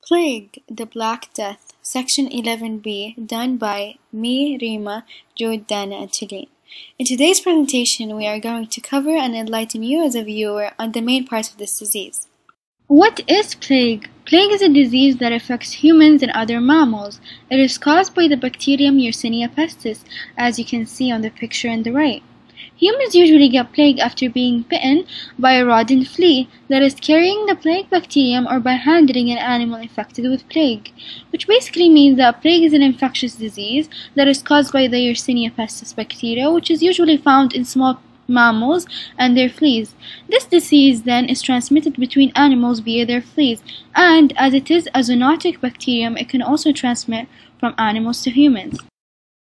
Plague, the Black Death, Section 11B, done by me, Rima, Jude, Dana, and Tulin. In today's presentation, we are going to cover and enlighten you as a viewer on the main parts of this disease. What is plague? Plague is a disease that affects humans and other mammals. It is caused by the bacterium Yersinia pestis, as you can see on the picture on the right. Humans usually get plague after being bitten by a rodent flea that is carrying the plague bacterium or by handling an animal infected with plague, which basically means that plague is an infectious disease that is caused by the Yersinia pestis bacteria, which is usually found in small mammals and their fleas. This disease then is transmitted between animals via their fleas, and as it is a zoonotic bacterium, it can also transmit from animals to humans.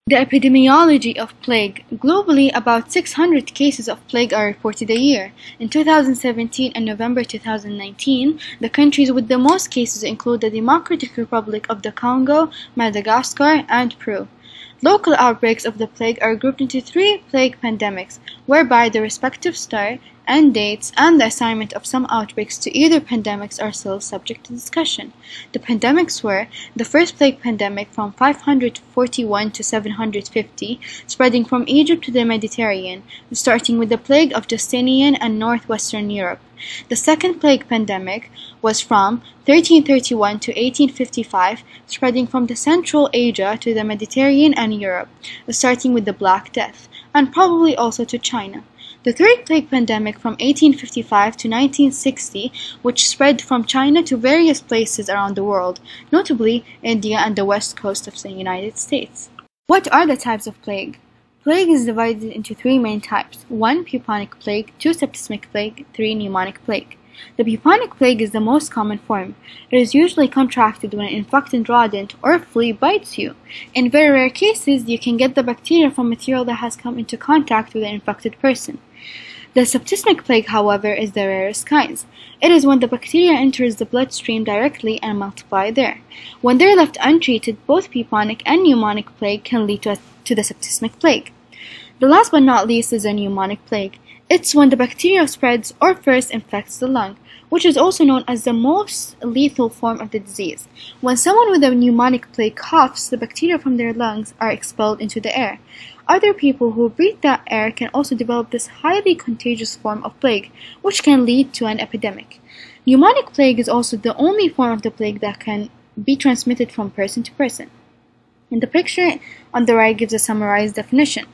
The epidemiology of plague. Globally, about 600 cases of plague are reported a year. In 2017 and November 2019, the countries with the most cases include the Democratic Republic of the Congo, Madagascar, and Peru. Local outbreaks of the plague are grouped into 3 plague pandemics, whereby the respective start, end dates, and the assignment of some outbreaks to either pandemics are still subject to discussion. The pandemics were the first plague pandemic from 541 to 750, spreading from Egypt to the Mediterranean, starting with the plague of Justinian and northwestern Europe. The second plague pandemic was from 1331 to 1855, spreading from the Central Asia to the Mediterranean and Europe, starting with the Black Death, and probably also to China. The third plague pandemic from 1855 to 1960, which spread from China to various places around the world, notably India and the west coast of the United States. What are the types of plague? Plague is divided into 3 main types: 1. Bubonic plague, 2. Septicemic plague, 3. Pneumonic plague. The bubonic plague is the most common form. It is usually contracted when an infected rodent or flea bites you. In very rare cases, you can get the bacteria from material that has come into contact with an infected person. The septicemic plague, however, is the rarest kind. It is when the bacteria enters the bloodstream directly and multiply there. When they're left untreated, both bubonic and pneumonic plague can lead to the septicemic plague. The last but not least is a pneumonic plague. It's when the bacteria spreads or first infects the lung, which is also known as the most lethal form of the disease. When someone with a pneumonic plague coughs, the bacteria from their lungs are expelled into the air. Other people who breathe that air can also develop this highly contagious form of plague, which can lead to an epidemic. Pneumonic plague is also the only form of the plague that can be transmitted from person to person. And the picture on the right gives a summarized definition.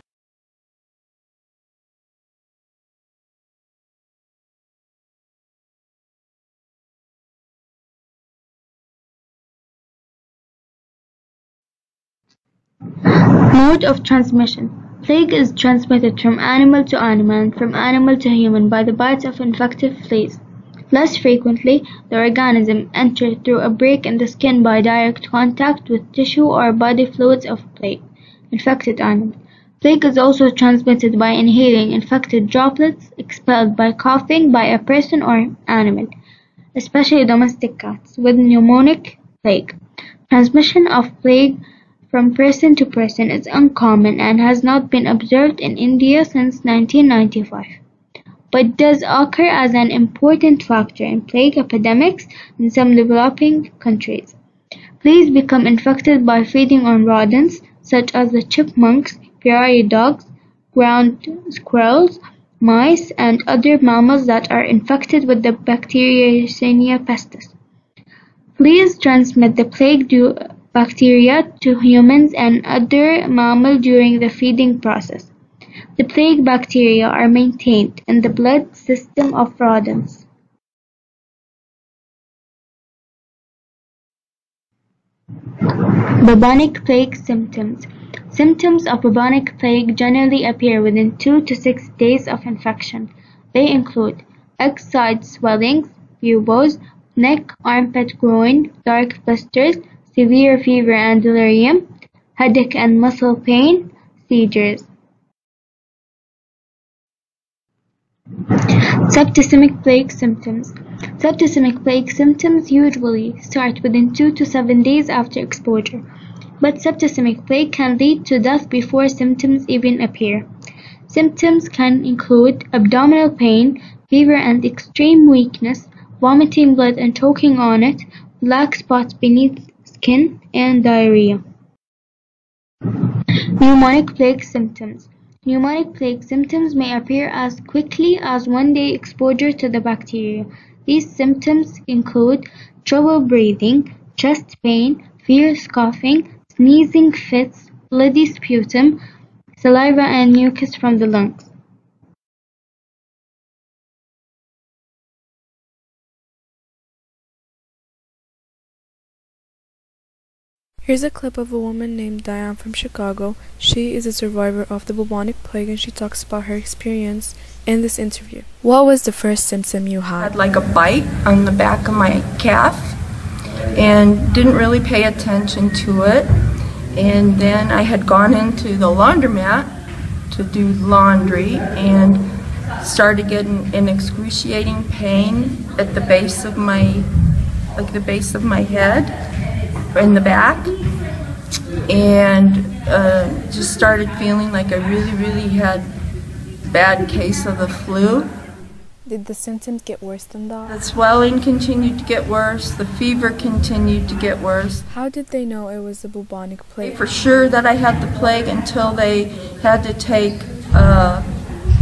Mode of transmission. Plague is transmitted from animal to animal and from animal to human by the bites of infected fleas. Less frequently, the organism enters through a break in the skin by direct contact with tissue or body fluids of infected animal. Plague is also transmitted by inhaling infected droplets expelled by coughing by a person or animal, especially domestic cats, with pneumonic plague. Transmission of plague from person to person is uncommon and has not been observed in India since 1995, but does occur as an important factor in plague epidemics in some developing countries. Fleas become infected by feeding on rodents such as the chipmunks, prairie dogs, ground squirrels, mice, and other mammals that are infected with the bacteria Yersinia pestis. Fleas transmit the plague bacteria to humans and other mammals during the feeding process. The plague bacteria are maintained in the blood system of rodents. Bubonic plague symptoms. Symptoms of bubonic plague generally appear within 2 to 6 days of infection. They include egg-side swellings, buboes, neck, armpit, groin, dark blisters, severe fever and delirium, headache and muscle pain, seizures. Septicemic plague symptoms. Septicemic plague symptoms usually start within 2 to 7 days after exposure, but septicemic plague can lead to death before symptoms even appear. Symptoms can include abdominal pain, fever and extreme weakness, vomiting blood and choking on it, black spots beneath skin, and diarrhea. Pneumonic plague symptoms. Pneumonic plague symptoms may appear as quickly as one-day exposure to the bacteria. These symptoms include trouble breathing, chest pain, fierce coughing, sneezing fits, bloody sputum, saliva and mucus from the lungs. Here's a clip of a woman named Diane from Chicago. She is a survivor of the bubonic plague and she talks about her experience in this interview. What was the first symptom you I had? had like a bite on the back of my calf and didn't really pay attention to it. And then I had gone into the laundromat to do laundry and started getting an excruciating pain at the base of my, head, in the back, and just started feeling like I really had a bad case of the flu. Did the symptoms get worse than that? The swelling continued to get worse, the fever continued to get worse. How did they know it was the bubonic plague? For sure that I had the plague until they had to take a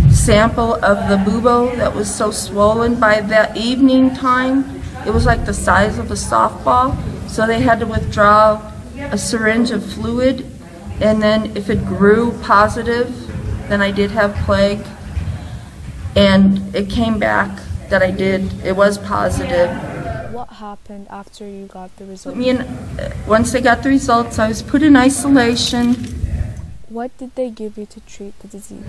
sample of the bubo that was so swollen. By that evening time, it was like the size of a softball, so they had to withdraw a syringe of fluid, and then if it grew positive, then I did have plague. And it came back that it was positive. What happened after you got the results? Once they got the results, I was put in isolation. What did they give you to treat the disease?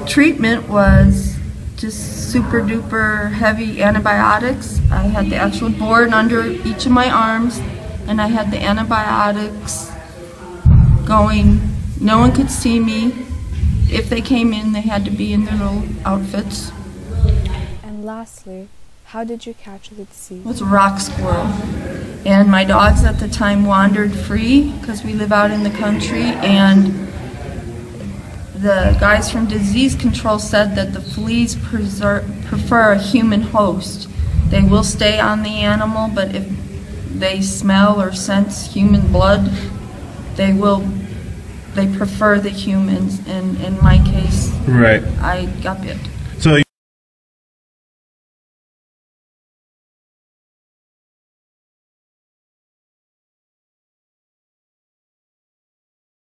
Treatment was just super duper heavy antibiotics. I had the actual board under each of my arms, and I had the antibiotics going. No one could see me. If they came in, they had to be in their little outfits. And lastly, how did you catch the disease? It was a rock squirrel. And my dogs at the time wandered free because we live out in the country, and the guys from disease control said that the fleas prefer a human host. They will stay on the animal, but if they smell or sense human blood, they prefer the humans, and in my case, Right. I got bit.